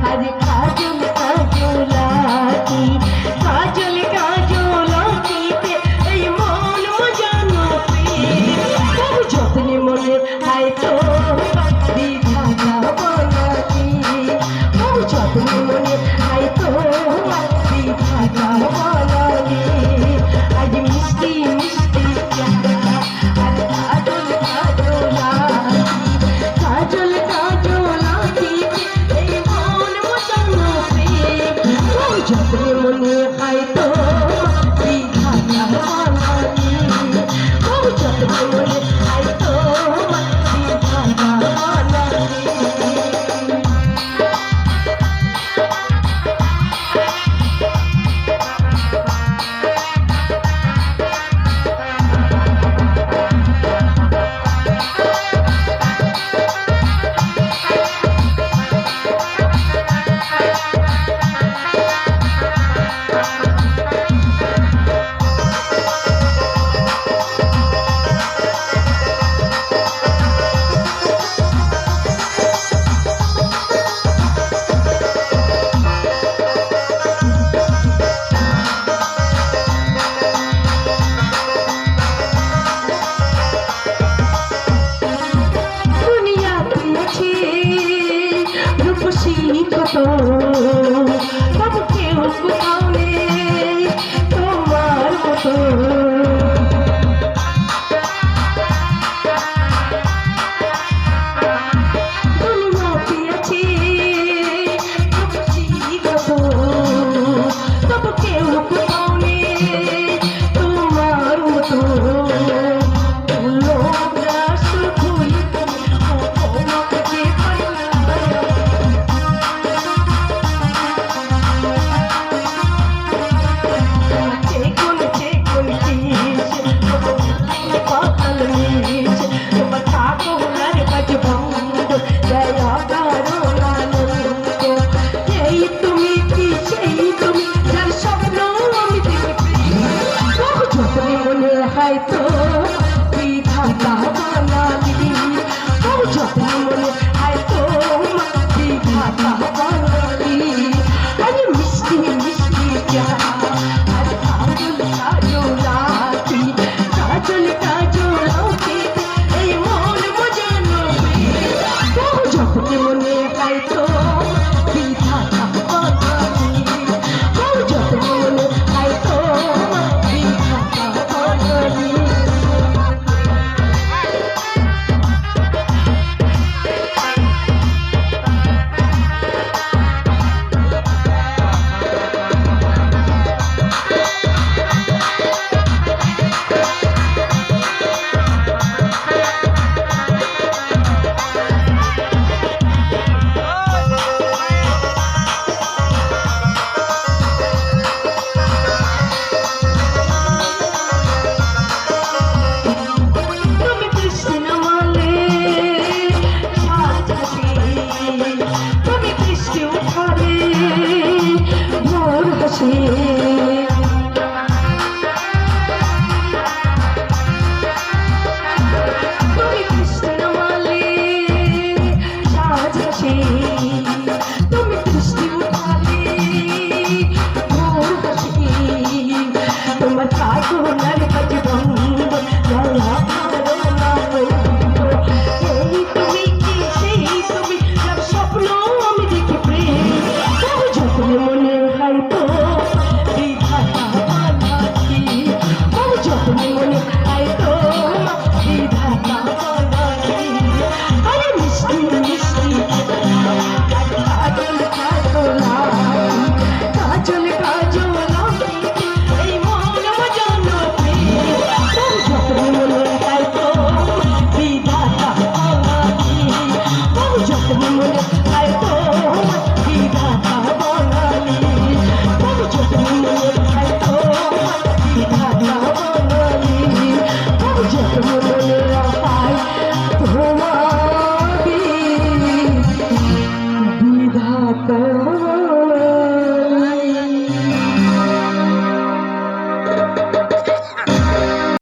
আরে কাজল কাজলাতি কাজল কাজলাতিতে এই মন মজানো খুব যত্নে মনে হায় তো বিধাতা বলাতি খুব যত্নে মনে হায় তো বিধাতা বলাতি আজ মিষ্টি মিষ্টি আর কাজল কাজলাতি কাজল কাজলাতি এই মন মজানো খুব যত্নে মনে হায় তো বিধাতা বলাতি খুব যত্নে মনে হায় তো বিধাতা বলাতি কত তবু কেউ কোথাও নেই তোমার মতো দুনিয়াতে আছে রূপসী কত তবু কেউ কোথাও নেই তোমার মতো হয়তো বিধাতা বলালি খুব যত্নে মনে হয়তো বিধাতা বলালি আরে মিষ্টি মিষ্টি আর কাজল কাজলাতি কাজল কাজলাতি এই মন মজানো খুব যত্নে মনে হয়তো বিধাতা বলালি খুব যত্নে মনে হয়তো বিধাতা বলালি তোমার সাধনার কাজ বন্ধ এই তুমি কি সেই তুমি সব স্বপ্ন আমি দেখি প্রেম যত্নে মনে হয়তো বিধাতা বলাতি খুব যত্নে মনে হয়তো বিধাতা বলাতি আরে মিষ্টি মিষ্টি কাজল কাজলাতি কাজল কাজলাতি এই মন মজানো খুব যত্নে মনে হয়তো বিধাতা বলাতি খুব যত্নে মনে হয়তো বিধাতা বলালি খুব যত্নে মনে হয়তো বিধাতা বলালি খুব যত্নে